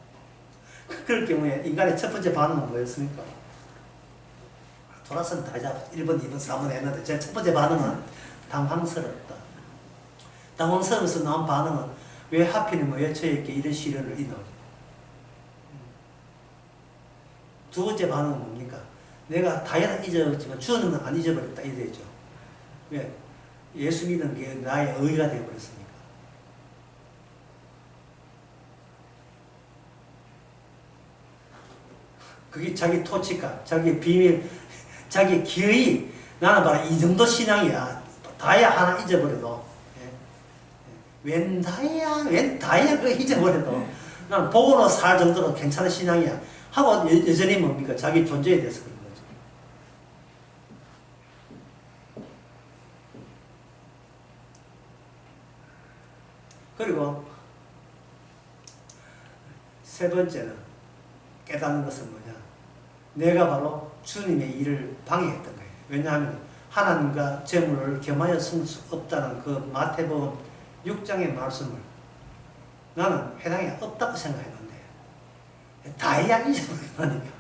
그럴 경우에 인간의 첫 번째 반응은 뭐였습니까? 돌아서는 다 잊어. 1번, 2번, 3번 했는데, 제 첫 번째 반응은 당황스럽다. 당황스러워서 나온 반응은 왜 하필이면 왜 저에게 이런 시련을 이노? 두 번째 반응은 뭡니까? 내가 다이어트 잊어버렸지만 주는 안 잊어버렸다. 이래죠. 왜? 예수 믿는 게 나의 의가 되어버렸으니까. 그게 자기 토치감, 자기 비밀, 자기 기의. 나는 바로 이 정도 신앙이야. 다이아 하나 잊어버려도. 웬 다이아 그거 잊어버려도. 난 복으로 살 정도로 괜찮은 신앙이야. 하고 여전히 뭡니까? 자기 존재에 대해서 그런 거죠. 그리고 세 번째는 깨닫는 것은 뭐냐? 내가 바로 주님의 일을 방해했던 거예요. 왜냐하면 하나님과 재물을 겸하여 쓸 수 없다는 그 마태복음 6장의 말씀을 나는 해당이 없다고 생각했는데 다이아 잊어버리니까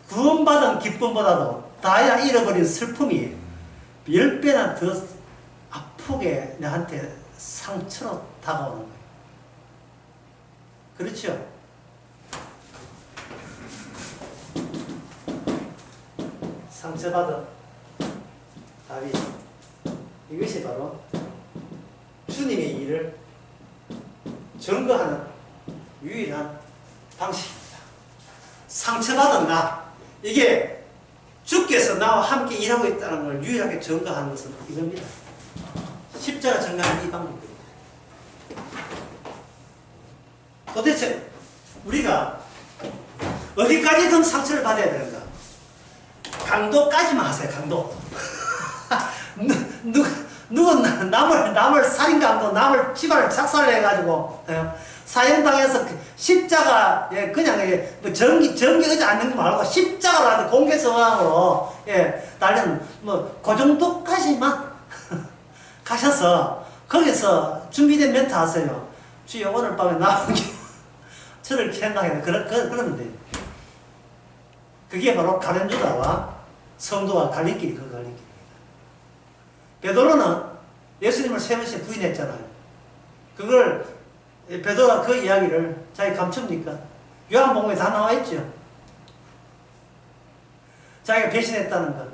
구원받은 기쁨보다도 다이아 잃어버린 슬픔이 10배나 더 아프게 나한테 상처로 다가오는 거예요. 그렇죠? 상처받은 다윗, 이것이 바로 주님의 일을 증거하는 유일한 방식입니다. 상처받은 나, 이게 주께서 나와 함께 일하고 있다는 걸 유일하게 증거하는 것은 이겁니다. 십자가 증거하는 이 방법입니다. 도대체 우리가 어디까지든 상처를 받아야 되는가? 강도까지만 하세요. 강도. 누군 남을 살인강도, 남을 집안을 착살을 해가지고 사형당해서 십자가 그냥 뭐 전기 의지 않는 거 말고 십자가라도 공개 성황으로 달리는 뭐 그 정도까지만 가셔서 거기서 준비된 멘트 하세요. 주여 오늘 밤에 나오게 저를 생각해. 그러면 돼요. 그게 바로 가룟유다와 성도와 갈림길이 그 갈림길입니다. 베드로는 예수님을 세 번씩 부인했잖아요. 그걸 베드로가 그 이야기를 자기 감춥니까? 요한복음에 다 나와 있죠. 자기가 배신했다는 것,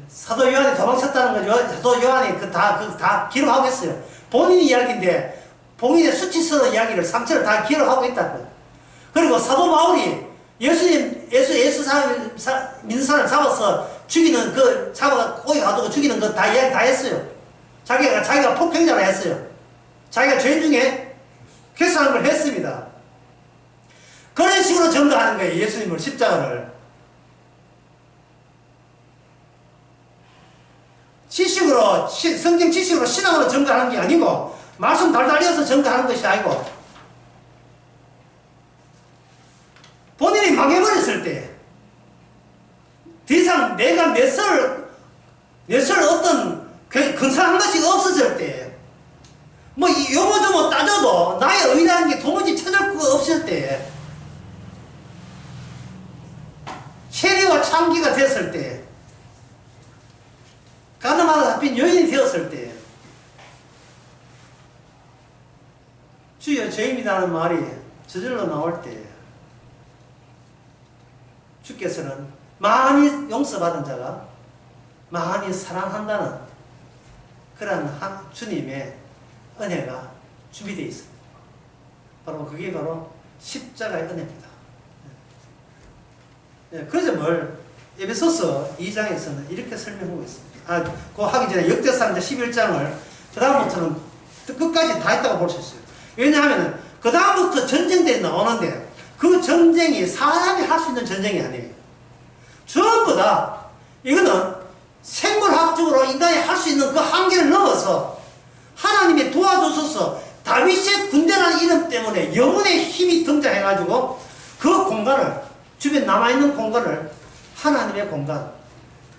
사도 요한이 도망쳤다는 것, 사도 요한이 다 기록하고 있어요. 본인 이야기인데 본인의 수치스러운 이야기를 상처를 다 기록하고 있다고요. 그리고 사도 바울이 예수 믿는 사람을 잡아서 죽이는 고기 가두고 죽이는 거 다 이야기 다 했어요. 자기가 폭행자라 했어요. 자기가 죄인 중에 괴수하는 걸 했습니다. 그런 식으로 증거하는 거예요. 예수님을, 십자가를. 지식으로, 성경 지식으로 신앙으로 증거하는 게 아니고, 말씀 달달이어서 증거하는 것이 아니고, 본인이 망해버렸을 때, 더 이상 내가 내 설 어떤 근사한 것이 없어질 때, 뭐 요모조모 따져도 나의 의라는 게 도무지 찾을 거 없을 때, 체리와 참기가 됐을 때, 가늠하다 잡힌 여인이 되었을 때, 주여 죄인이라는 말이 저절로 나올 때, 주께서는 많이 용서받은 자가 많이 사랑한다는 그런 주님의 은혜가 준비되어 있습니다. 바로 그게 바로 십자가의 은혜입니다. 그 점을 에베소서 2장에서는 이렇게 설명하고 있습니다. 그거 하기 전에 역대상 11장을 그 다음부터는 끝까지 다 했다고 볼 수 있어요. 왜냐하면 그 다음부터 전쟁들이 나오는데 그 전쟁이 사람이 할 수 있는 전쟁이 아니에요. 전부 다 이거는 생물학적으로 인간이 할 수 있는 그 한계를 넘어서 하나님이 도와주셔서 다윗의 군대라는 이름 때문에 영혼의 힘이 등장해가지고 그 공간을, 주변 남아있는 공간을 하나님의 공간,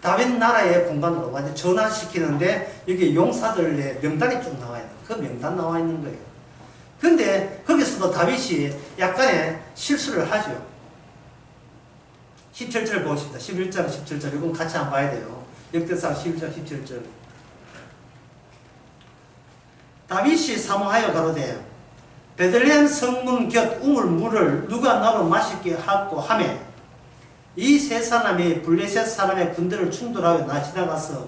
다윗 나라의 공간으로 완전 전환시키는데 여기 용사들의 명단이 쭉 나와 있는, 그 명단 나와 있는 거예요. 근데 거기서도 다윗이 약간의 실수를 하죠. 17절 보십니다. 11장 17절. 이건 같이 한번 봐야 돼요. 역대상 11장 17절. 다윗이 사모하여 가로되 베들레헴 성문 곁 우물 물을 누가 나로 마시게 하고 하매 이 세 사람이 블레셋 사람의 군대를 충돌하여 나 지나가서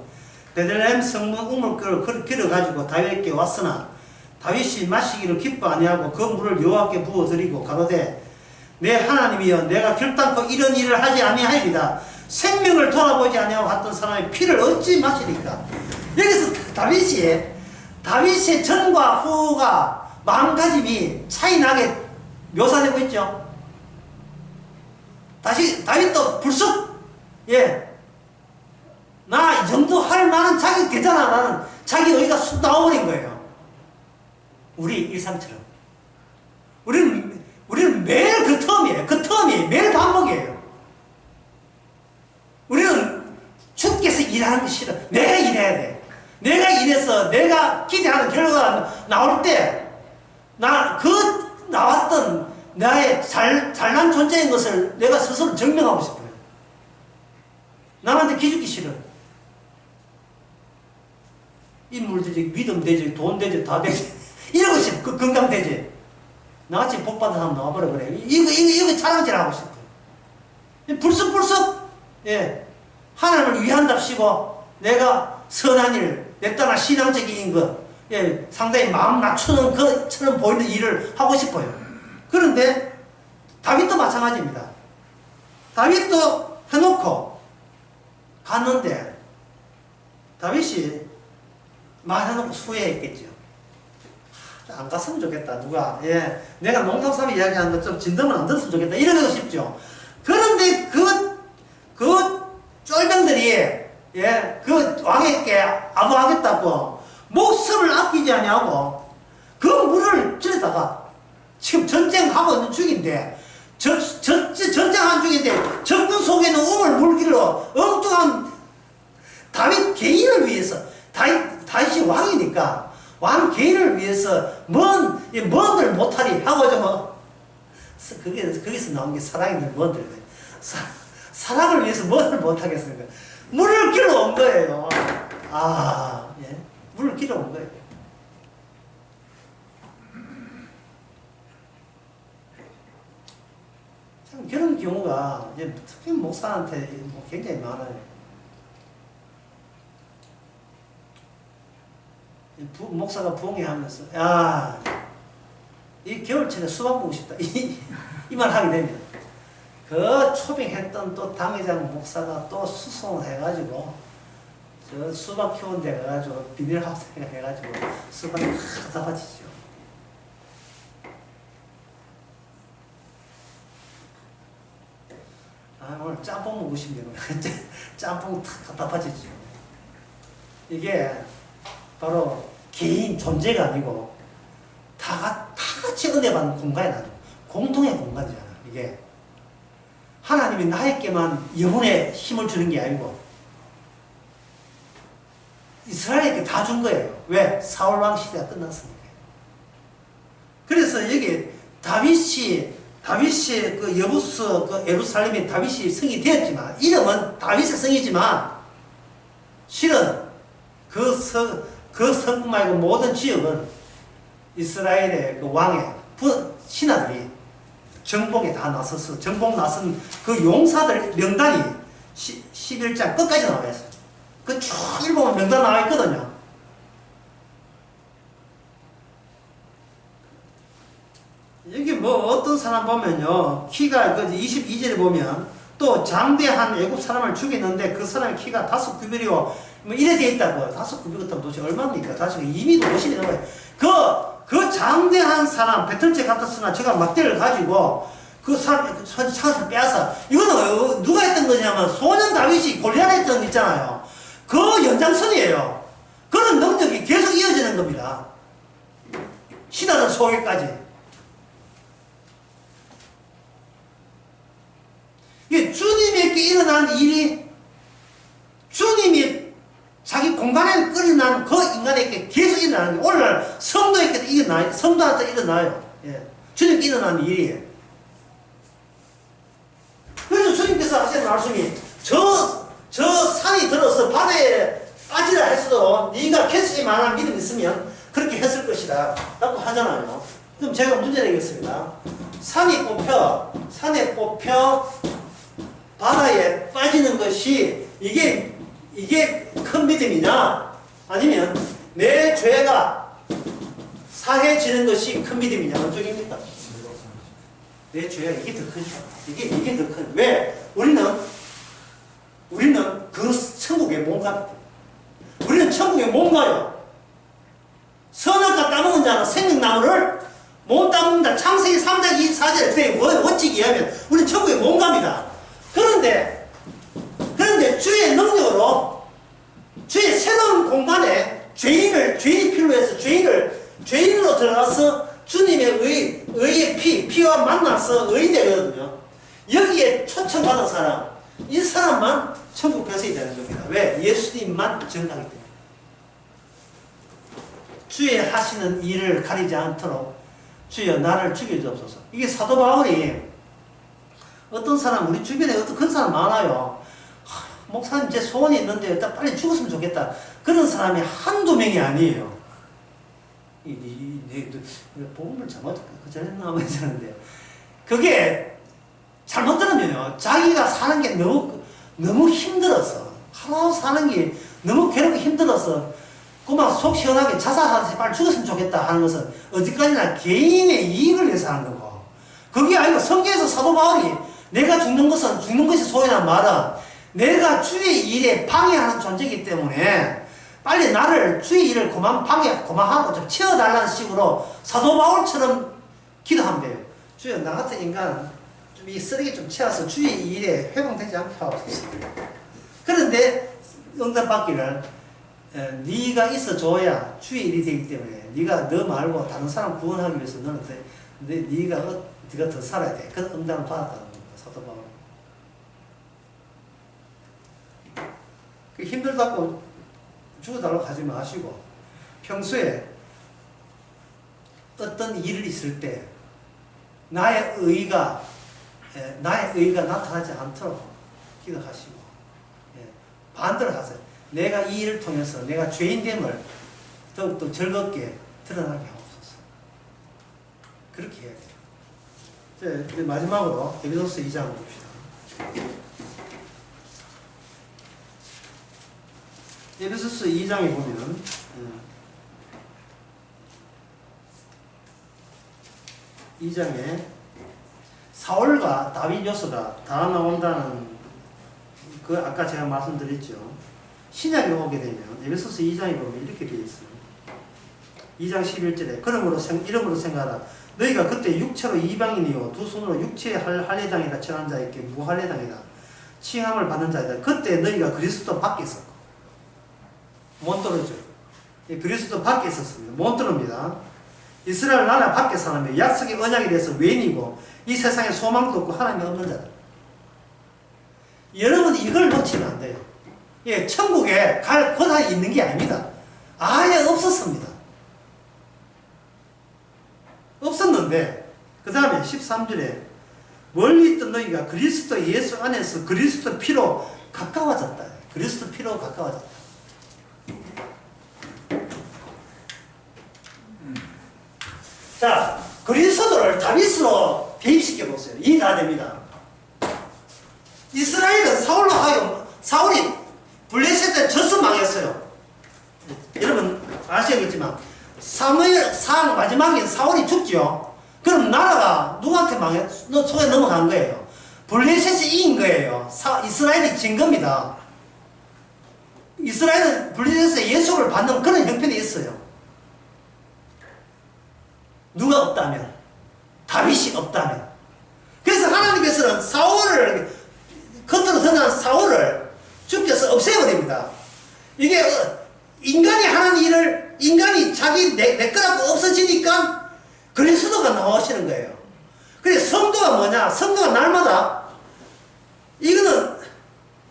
베들레헴 성문 우물가를 길어가지고 다윗에게 왔으나 다윗이 마시기를 기뻐 아니하고 그 물을 여호와께 부어드리고 가로되 내 하나님이여 내가 결단코 이런 일을 하지 아니하리이다. 생명을 돌아보지 아니하고 갔던 사람의 피를 어찌 마시리까. 여기서 다윗의 전과 후가 마음가짐이 차이나게 묘사되고 있죠. 다시 다윗도 불쑥 나 이 정도 할 만한 자기 되잖아. 나는 자기 의가 쑥 나와버린 거예요. 우리 일상처럼 우리는 매일 그 텀이에요. 그 텀이 매일 반복이에요. 우리는 주께서 일하는 거 싫어. 내가 일해야 돼. 내가 일해서 내가 기대하는 결과가 나올 때 나왔던 나의 잘난 존재인 것을 내가 스스로 증명하고 싶어요. 남한테 기죽기 싫어. 인물 되지, 믿음 되지, 돈 되지, 다 되지. 이러고 싶어. 건강 되지. 나같이 복받은 사람 나와버려 그래. 이거 자랑질하고 싶어. 불쑥불쑥 하나님을 위한답시고 내가 선한 일, 내 따라 신앙적인 것, 상당히 마음 낮추는 것처럼 보이는 일을 하고 싶어요. 그런데 다윗도 마찬가지입니다. 다윗도 해놓고 갔는데 다윗이 말해놓고 후회했겠죠. 안 갔으면 좋겠다. 누가 내가 농담삼이 이야기하는 거 좀 진담을 안 들었으면 좋겠다. 이러고 싶죠. 그런데 그 쫄병들이 그 왕에게 아부하겠다고 목숨을 아끼지 아니하고 그 물을 들여다가 지금 전쟁하고 있는 중인데 전쟁하는 중인데 적군 속에 있는 우물 물길로 엉뚱한 다윗 개인을 위해서 다윗이 왕이니까 왕 개인을 위해서 뭔들 못하리 하고 거기서 나온 게 사랑이들 뭔들 사랑을 위해서 뭔들 못하겠습니까? 물을 길러 온 거예요. 물을 길러 온 거예요. 참 그런 경우가 특히 목사한테 굉장히 많아요. 목사가 부흥회하면서 이 겨울철에 수박 보고 싶다 이 말 하게 되면 그 초빙했던 또 당회장 목사가 또 수송을 해가지고 저 수박 키우는 데 가가지고 비닐하우스 해가지고 수박이 다 받치죠. 오늘 짬뽕 먹고 싶네요. 짬뽕 탁 갖다 받치죠. 이게 바로 개인 존재가 아니고 다 같이 은혜 받는 공간이 아니고 공동의 공간이잖아. 이게 하나님이 나에게만 영혼의 힘을 주는 게 아니고 이스라엘에게 다 준 거예요. 왜? 사울왕 시대가 끝났으니까. 그래서 여기 다윗이 그 여부스 그 예루살렘에 다윗이 성이 되었지만 이름은 다윗의 성이지만 실은 그 성뿐 말고 모든 지역은 이스라엘의 그 왕의 신하들이 정복에 다 나서서 정복 나선 그 용사들 명단이 11장 끝까지 나와 있어요. 그 쭉 읽어보면 명단 나와 있거든요. 여기 뭐 어떤 사람 보면요, 키가 그 22절에 보면 또 장대한 애굽 사람을 죽였는데 그 사람의 키가 5규빗이요 뭐 이래 돼 있다고요. 5규빗 같으면 도대체 얼마입니까? 2m 50이 넘어요. 그 장대한 사람, 배틀째 같았으나 제가 막대를 가지고 그 사람 창을 빼앗아. 이거는 누가 했던 거냐면 소년 다윗이 골리앗 했던 거 있잖아요. 그 연장선이에요. 그런 능력이 계속 이어지는 겁니다. 신하들 소개까지. 이게 주님에게 일어난 일이 주님이 자기 공간에 끌어난 그 인간에게 계속 일어나는 게 오늘날 성도에게도 일어나요. 성도한테 일어나요. 예. 주님께 일어나는 일이에요. 그래서 주님께서 하시는 말씀이 저 산이 들어서 바다에 빠지라 했어도 네가 캐스지 만한 믿음이 있으면 그렇게 했을 것이다 라고 하잖아요. 그럼 제가 문제 내겠습니다. 산에 뽑혀 바다에 빠지는 것이 이게 큰 믿음이냐 아니면 내 죄가 사해지는 것이 큰 믿음이냐 어느 쪽입니까? 내 죄가 이게 더 크죠. 이게 더 큰. 왜? 우리는 그 천국에 못 갑니다. 우리는 천국에 못 가요. 선악과 따먹은 자는 생명나무를 못 따먹는다. 창세기 3장 24절에 원칙에 의하면 우리는 천국에 못 갑니다. 그런데 주의 능력으로 주의 새로운 공간에 죄인이 필요해서 죄인으로 들어가서 주님의 의의 피와 만나서 의인 되거든요. 여기에 초청받은 사람, 이 사람만 천국 백성이 되는 겁니다. 왜? 예수님만 정하기 때문에. 주의 하시는 일을 가리지 않도록 주여 나를 죽여주옵소서. 이게 사도 바울이 어떤 사람, 우리 주변에 어떤 그런 사람 많아요. 목사님 제 소원이 있는데 일단 빨리 죽었으면 좋겠다. 그런 사람이 한두 명이 아니에요. 복음을 잘못 전했나 하는데 그게 잘못 들으면요, 자기가 사는 게 너무 힘들어서, 하루 사는 게 너무 괴롭고 힘들어서 그만 속 시원하게 자살하듯이 빨리 죽었으면 좋겠다 하는 것은 어디까지나 개인의 이익을 위해서 하는 거고, 그게 아니고 성경에서 사도 바울이 내가 죽는 것이 소연한 말은 내가 주의 일에 방해하는 존재이기 때문에 빨리 나를 주의 일을 그만하고 좀 채워달라는 식으로 사도 바울처럼 기도하면 돼요. 주여 나 같은 인간 좀 이 쓰레기 좀 채워서 주의 일에 회방되지 않게 하옵소서. 그런데 응답받기를 네가 있어줘야 주의 일이 되기 때문에 네가 너 말고 다른 사람 구원하기 위해서 너는 네가 더 살아야 돼. 그런 응답을 받았다는 겁니다. 사도 바울. 힘들다고 죽어달라고 하지 마시고 평소에 어떤 일이 있을 때 나의 의의가 나타나지 않도록 기도하시고, 반대로 하세요. 내가 이 일을 통해서 내가 죄인됨을 더욱더 즐겁게 드러나게 하옵소서. 그렇게 해야 돼요. 이제 마지막으로 에베소서 2장 봅시다. 에베소서 2장에 보면 2장에 사울과 다윗 요소가 다 나온다는 그 아까 제가 말씀드렸죠. 신약에 오게 되면 에베소서 2장에 보면 이렇게 되어 있어요. 2장 11절에 이러므로 생각하라. 너희가 그때 육체로 이방인이요 두 손으로 육체의 할례당이다 칠한 자에게 무할례당이다 칭함을 받는 자이다. 그때 너희가 그리스도 밖에 있었고 못 떨어져. 그리스도 밖에 있었습니다. 못 떨어집니다. 이스라엘 나라 밖에 사람이 약속의 언약에 대해서 외인이고 이 세상에 소망도 없고 하나님이 없는 자들. 여러분이 이걸 놓치면 안 돼요. 천국에 갈 권한이 있는 게 아닙니다. 아예 없었습니다. 없었는데 그 다음에 13절에 멀리 있던 너희가 그리스도 예수 안에서 그리스도 피로 가까워졌다. 그리스도 피로 가까워졌다. 자, 그리스도를 다윗으로 대입시켜 보세요. 이해 다 됩니다. 이스라엘은 사울로 하여금 사울이 블레셋에 져서 망했어요. 여러분 아시겠지만 사무엘 상 마지막에 사울이 죽죠. 그럼 나라가 누구한테 손에 넘어간 거예요. 블레셋이 이긴 거예요. 이스라엘이 진 겁니다. 이스라엘은 블레셋의 예속을 받는 그런 형편이 있어요. 누가 없다면, 다윗이 없다면. 그래서 하나님께서는 사울을, 겉으로 드러난 사울을 주께서 없애버립니다. 이게 인간이 하는 일을 인간이 자기 내 거라고 없어지니까 그리스도가 나오시는 거예요. 그래서 성도가 뭐냐? 성도가 날마다 이거는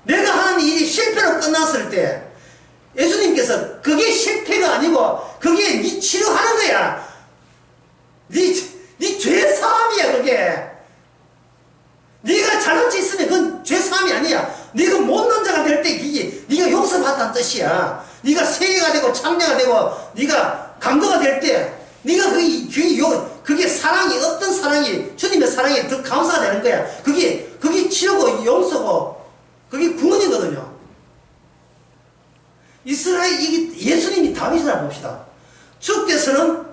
내가 하는 일이 실패로 끝났을 때 예수님께서 그게 실패가 아니고 그게 네 치료하는 거야. 네 죄사함이야 그게. 네가 잘난 짓 있으면 그건 죄사함이 아니야. 네가 못난 자가 될 때 그게 네가 용서받았다는 뜻이야. 네가 세계가 되고 창녀가 되고 네가 강도가 될 때 네가 그게 사랑이 어떤 사랑이 주님의 사랑이 더 감사가 되는 거야. 그게 치료고 용서고 그게 구원이거든요. 예수님이 다윗이라 봅시다. 주께서는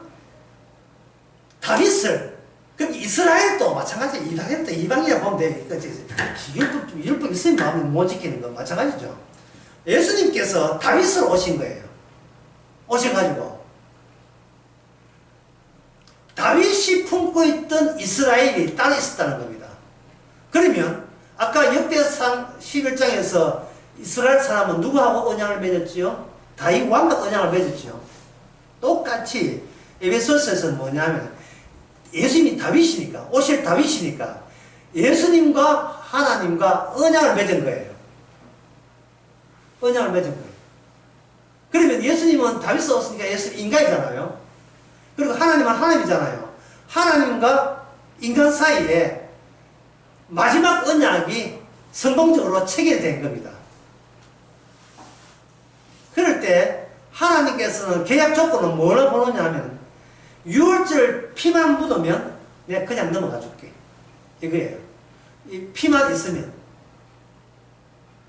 다윗을 그럼 이스라엘도 마찬가지. 이방이라 보면 돼. 율법 있으면 마음이 못 지키는 거 마찬가지죠. 예수님께서 다윗으로 오신 거예요. 오셔가지고 다윗이 품고 있던 이스라엘이 따로 있었다는 겁니다. 그러면 아까 역대상 11장에서 이스라엘 사람은 누구하고 언약을 맺었지요? 다윗 왕과 언약을 맺었지요. 똑같이 에베소서에서는 뭐냐면 예수님이 다윗이니까, 오실 다윗이니까 예수님과 하나님과 언약을 맺은 거예요. 언약을 맺은 거예요. 그러면 예수님은 다윗이 없으니까 예수님 인간이잖아요. 그리고 하나님은 하나님이잖아요. 하나님과 인간 사이에 마지막 언약이 성공적으로 체결된 겁니다. 그럴 때 하나님께서는 계약 조건은 뭐라 보느냐 하면 유월절 피만 묻으면 내가 그냥 넘어가 줄게. 이거예요. 이 피만 있으면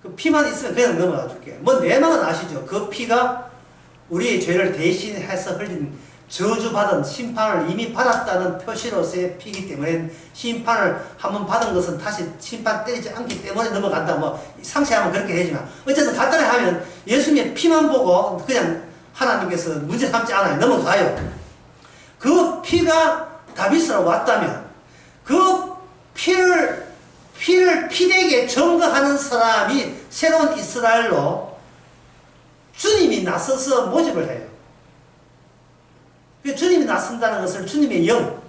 그냥 넘어가 줄게. 뭐 내 마음은 아시죠? 그 피가 우리의 죄를 대신해서 흘린 저주받은 심판을 이미 받았다는 표시로서의 피이기 때문에 심판을 한번 받은 것은 다시 심판 때리지 않기 때문에 넘어간다. 뭐 상세하면 그렇게 되지만 어쨌든 간단히 하면 예수님의 피만 보고 그냥 하나님께서 문제 삼지 않아요. 넘어가요. 그 피가 다윗으로 왔다면 그 피를 피되게 증거하는 사람이 새로운 이스라엘로 주님이 나서서 모집을 해요. 주님이 나선다는 것을 주님의 영,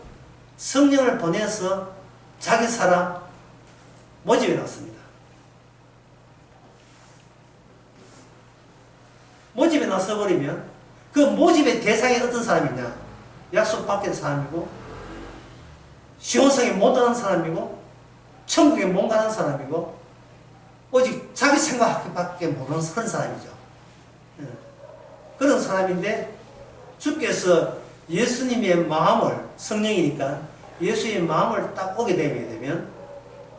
성령을 보내서 자기 사람 모집해 놨습니다. 모집에 나서버리면 그 모집의 대상이 어떤 사람이냐? 약속받게 된 사람이고 시온성에 못 가는 사람이고 천국에 못 가는 사람이고 오직 자기 생각밖에 모르는 그런 사람이죠. 그런 사람인데 주께서 예수님의 마음을 성령이니까 예수의 마음을 딱 오게 되면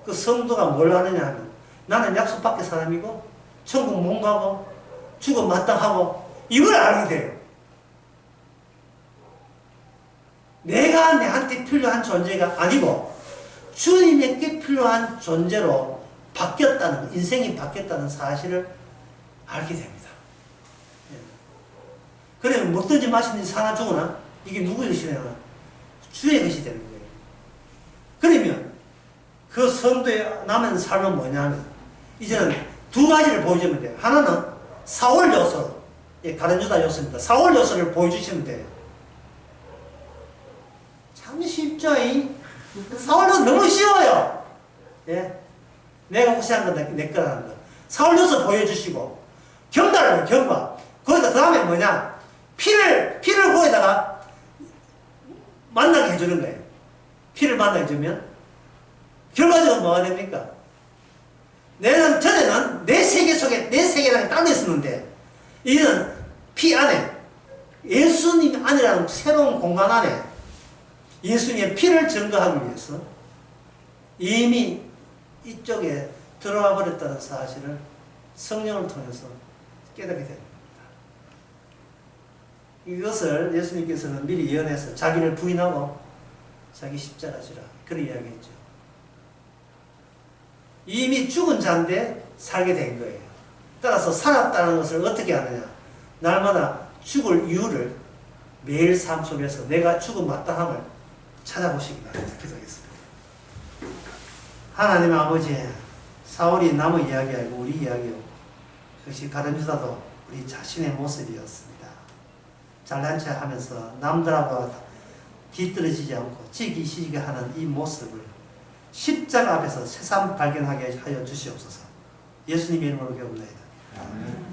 그 성도가 뭘 하느냐 하면 나는 약속 밖의 사람이고 천국 못 가고 죽어 마땅하고 이걸 알게 돼요. 내가 내한테 필요한 존재가 아니고 주님에게 필요한 존재로 바뀌었다는, 인생이 바뀌었다는 사실을 알게 됩니다. 그러면 먹든지 마시든지 사나 죽으나 이게 누구의 것이냐? 주의 것이 되는 거예요. 그러면 그 성도의 남은 삶은 뭐냐면 이제는 두 가지를 보여주면 돼요. 하나는 사울 요소, 가룟 유다 요소입니다. 사울 요소를 보여주시면 돼요. 참 쉽죠? 사울 요소 너무 쉬워요. 예? 내가 혹시한 건 내 거라는 거. 사울 요소 보여주시고 경과를 경과. 거기다 그 다음에 뭐냐? 피를 거기다가 만나게 해주는 거예요. 피를 만나게 해주면 결과적으로 뭐가 됩니까? 전에는 내 세계 속에 내 세계라는 게 따로 있었는데 이제는 피 안에 예수님 안이라는 새로운 공간 안에 예수님의 피를 증거하기 위해서 이미 이쪽에 들어와 버렸다는 사실을 성령을 통해서 깨닫게 됩니다. 이것을 예수님께서는 미리 예언해서 자기를 부인하고 자기 십자가 지라 그런 이야기했죠. 이미 죽은 자인데 살게 된 거예요. 따라서 살았다는 것을 어떻게 하느냐, 날마다 죽을 이유를 매일 삶 속에서 내가 죽은 마땅함을 찾아보시기 바랍니다. 기도하겠습니다. 하나님 아버지, 사울이 남의 이야기하고 우리 이야기요, 역시 가룟유다도 우리 자신의 모습이었습니다. 잘난 체 하면서 남들하고 뒤떨어지지 않고 지기시기 하는 이 모습을 십자가 앞에서 새삼 발견하게 하여 주시옵소서. 예수님의 이름으로 기도합니다. 아멘.